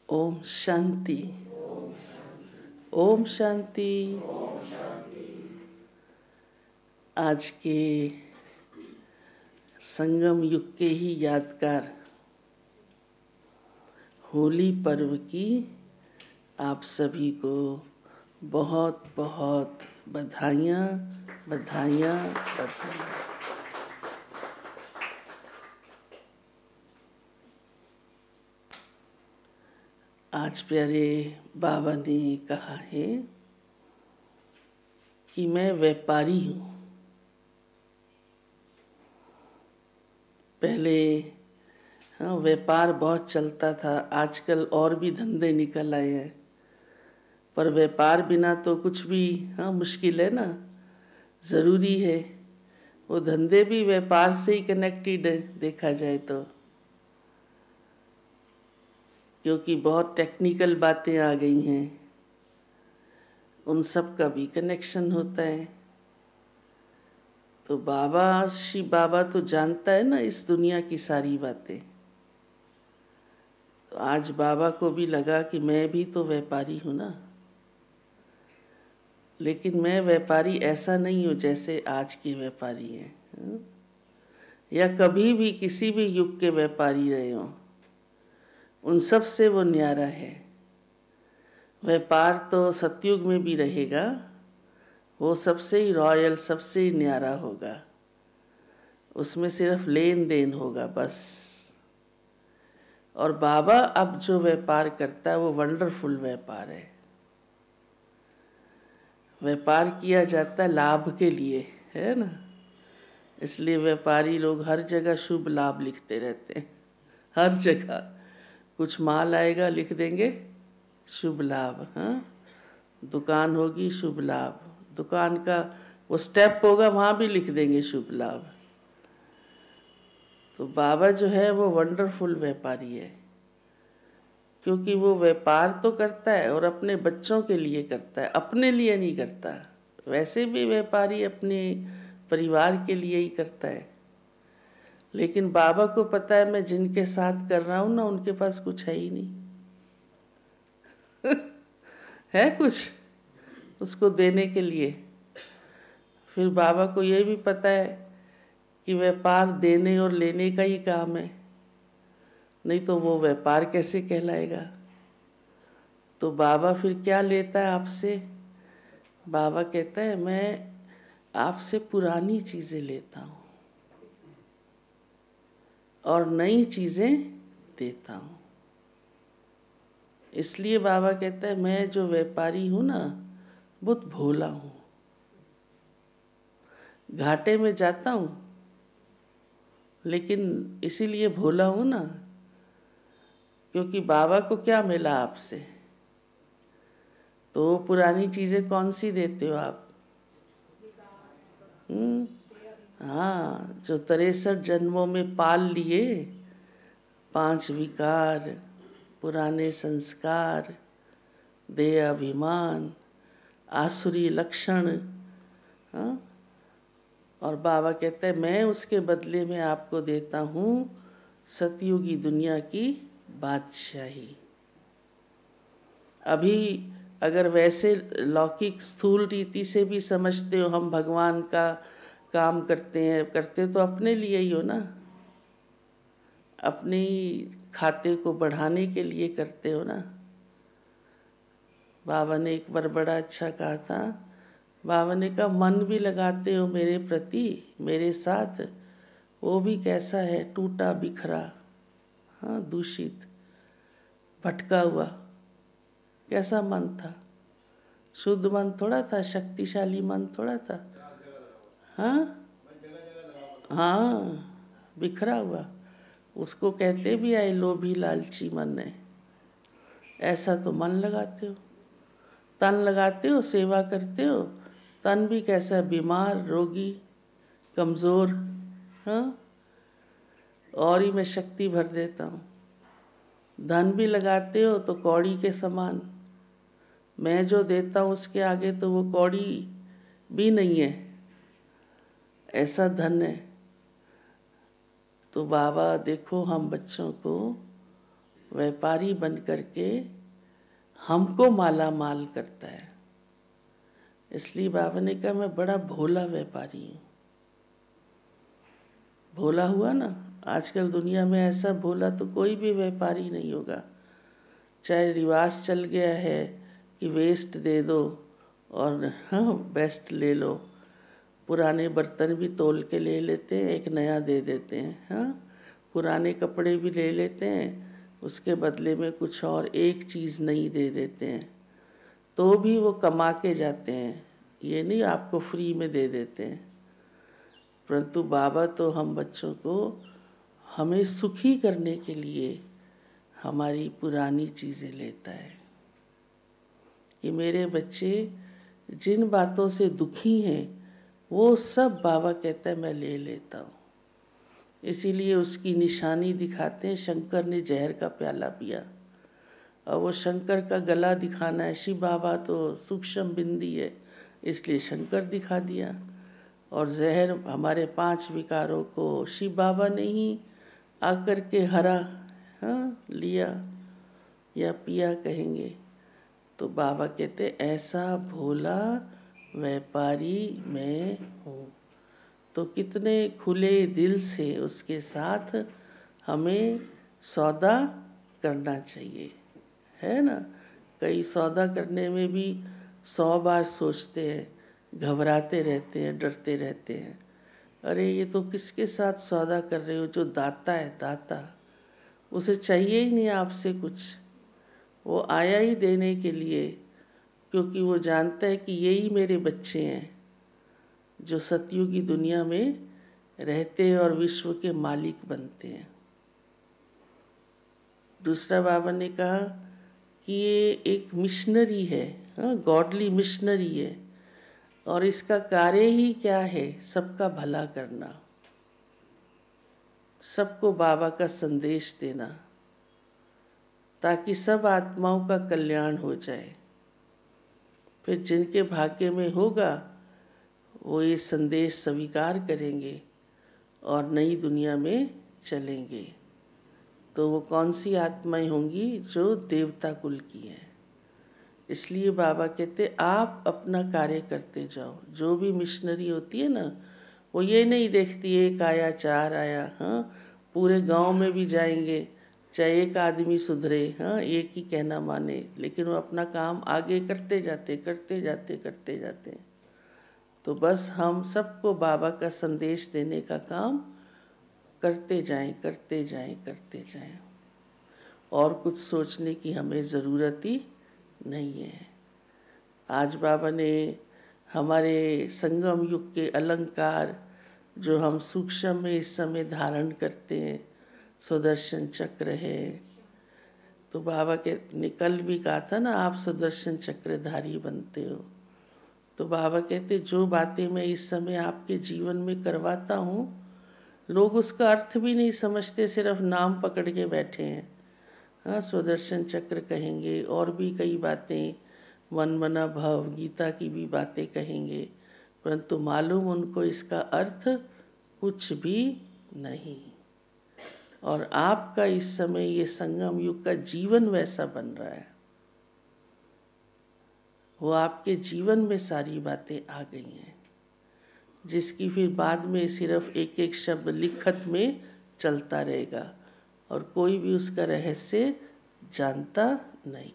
ओम शांति। ओम शांति। आज के संगम युग के ही यादगार होली पर्व की आप सभी को बहुत बहुत बधाइयाँ बधाइयाँ बधाइयाँ। आज प्यारे बाबा ने कहा है कि मैं व्यापारी हूँ। पहले व्यापार बहुत चलता था, आजकल और भी धंधे निकल आए हैं, पर व्यापार बिना तो कुछ भी मुश्किल है ना। ज़रूरी है वो धंधे भी व्यापार से ही कनेक्टेड है देखा जाए तो, क्योंकि बहुत टेक्निकल बातें आ गई हैं, उन सब का भी कनेक्शन होता है। तो बाबा श्री बाबा तो जानता है ना इस दुनिया की सारी बातें। तो आज बाबा को भी लगा कि मैं भी तो व्यापारी हूँ ना, लेकिन मैं व्यापारी ऐसा नहीं हूँ जैसे आज के व्यापारी हैं, या कभी भी किसी भी युग के व्यापारी रहे हों। उन सब से वो न्यारा है। व्यापार तो सतयुग में भी रहेगा, वो सबसे ही रॉयल, सबसे ही न्यारा होगा। उसमें सिर्फ लेन देन होगा बस। और बाबा अब जो व्यापार करता है वो वंडरफुल व्यापार है। व्यापार किया जाता है लाभ के लिए, है ना। इसलिए व्यापारी लोग हर जगह शुभ लाभ लिखते रहते हैं। हर जगह कुछ माल आएगा लिख देंगे शुभ लाभ। दुकान होगी शुभ लाभ, दुकान का वो स्टेप होगा वहाँ भी लिख देंगे शुभ लाभ। तो बाबा जो है वो वंडरफुल व्यापारी है, क्योंकि वो व्यापार तो करता है और अपने बच्चों के लिए करता है, अपने लिए नहीं करता। वैसे भी व्यापारी अपने परिवार के लिए ही करता है, लेकिन बाबा को पता है मैं जिनके साथ कर रहा हूँ ना उनके पास कुछ है ही नहीं। है कुछ उसको देने के लिए। फिर बाबा को ये भी पता है कि व्यापार देने और लेने का ही काम है, नहीं तो वो व्यापार कैसे कहलाएगा। तो बाबा फिर क्या लेता है आपसे? बाबा कहता है मैं आपसे पुरानी चीज़ें लेता हूँ और नई चीज़ें देता हूँ। इसलिए बाबा कहता है मैं जो व्यापारी हूँ ना बहुत भोला हूँ। घाटे में जाता हूँ लेकिन इसीलिए भोला हूँ ना, क्योंकि बाबा को क्या मिला आपसे। तो पुरानी चीज़ें कौन सी देते हो आप? हाँ, जो 63 जन्मों में पाल लिए, 5 विकार, पुराने संस्कार, देह अभिमान, आसुरी लक्षण। और बाबा कहते हैं मैं उसके बदले में आपको देता हूँ सतयुगी दुनिया की बादशाही। अभी अगर वैसे लौकिक स्थूल रीति से भी समझते हो हम भगवान का काम करते तो अपने लिए ही हो ना, अपने खाते को बढ़ाने के लिए करते हो ना। बाबा ने एक बार बड़ा अच्छा कहा था, बाबा ने कहा मन भी लगाते हो मेरे प्रति, मेरे साथ, वो भी कैसा है, टूटा बिखरा, दूषित, भटका हुआ। कैसा मन था? शुद्ध मन थोड़ा था, शक्तिशाली मन थोड़ा था। बिखरा हुआ। उसको कहते भी आए लोभी लालची मन है। ऐसा तो मन लगाते हो, तन लगाते हो, सेवा करते हो, तन भी कैसा, बीमार, रोगी, कमज़ोर। और ही मैं शक्ति भर देता हूँ। धन भी लगाते हो तो कौड़ी के समान, मैं जो देता हूँ उसके आगे तो वो कौड़ी भी नहीं है, ऐसा धन है। तो बाबा देखो हम बच्चों को व्यापारी बन करके हमको माला माल करता है। इसलिए बाबा ने कहा मैं बड़ा भोला व्यापारी हूँ। भोला हुआ ना, आजकल दुनिया में ऐसा भोला तो कोई भी व्यापारी नहीं होगा। चाहे रिवाज चल गया है कि वेस्ट दे दो और बेस्ट ले लो, पुराने बर्तन भी तोल के ले लेते हैं, एक नया दे देते हैं। पुराने कपड़े भी ले लेते हैं, उसके बदले में कुछ और एक चीज़ नई दे देते हैं, तो भी वो कमा के जाते हैं, ये नहीं आपको फ्री में दे देते हैं। परंतु बाबा तो हम बच्चों को हमें सुखी करने के लिए हमारी पुरानी चीज़ें लेता है कि मेरे बच्चे जिन बातों से दुखी हैं वो सब बाबा कहता है मैं ले लेता हूँ। इसीलिए उसकी निशानी दिखाते हैं, शंकर ने जहर का प्याला पिया और वो शंकर का गला दिखाना है। शिव बाबा तो सूक्ष्म बिंदी है, इसलिए शंकर दिखा दिया। और जहर हमारे 5 विकारों को शिव बाबा ने ही आकर के हरा, लिया या पिया कहेंगे। तो बाबा कहते ऐसा भोला व्यापारी मैं हूँ। तो कितने खुले दिल से उसके साथ हमें सौदा करना चाहिए, है ना। कई सौदा करने में भी 100 बार सोचते हैं, घबराते रहते हैं, डरते रहते हैं। अरे ये तो किसके साथ सौदा कर रहे हो? जो दाता है, दाता, उसे चाहिए ही नहीं आपसे कुछ, वो आया ही देने के लिए, क्योंकि वो जानता है कि यही मेरे बच्चे हैं जो सतयुगी दुनिया में रहते हैं और विश्व के मालिक बनते हैं। दूसरा बाबा ने कहा कि ये एक मिशनरी है, गॉडली मिशनरी है, और इसका कार्य ही क्या है? सबका भला करना, सबको बाबा का संदेश देना, ताकि सब आत्माओं का कल्याण हो जाए। फिर जिनके भाग्य में होगा वो ये संदेश स्वीकार करेंगे और नई दुनिया में चलेंगे। तो वो कौन सी आत्माएं होंगी? जो देवता कुल की हैं। इसलिए बाबा कहते आप अपना कार्य करते जाओ। जो भी मिशनरी होती है ना, वो ये नहीं देखती एक आया 4 आया, पूरे गांव में भी जाएंगे, चाहे एक आदमी सुधरे, एक ही कहना माने, लेकिन वो अपना काम आगे करते जाते करते जाते करते जाते हैं। तो बस हम सबको बाबा का संदेश देने का काम करते जाएं करते जाएं करते जाएं, और कुछ सोचने की हमें ज़रूरत ही नहीं है। आज बाबा ने हमारे संगम युग के अलंकार जो हम सूक्ष्म में इस समय धारण करते हैं, सुदर्शन चक्र है। तो बाबा के ने कल भी कहा था ना, आप सुदर्शन चक्रधारी बनते हो। तो बाबा कहते जो बातें मैं इस समय आपके जीवन में करवाता हूँ, लोग उसका अर्थ भी नहीं समझते, सिर्फ नाम पकड़ के बैठे हैं। सुदर्शन चक्र कहेंगे, और भी कई बातें, मन मना भव, गीता की भी बातें कहेंगे, परंतु मालूम उनको इसका अर्थ कुछ भी नहीं। और आपका इस समय ये संगम युग का जीवन वैसा बन रहा है, वो आपके जीवन में सारी बातें आ गई हैं, जिसकी फिर बाद में सिर्फ एक एक शब्द लिखत में चलता रहेगा और कोई भी उसका रहस्य जानता नहीं।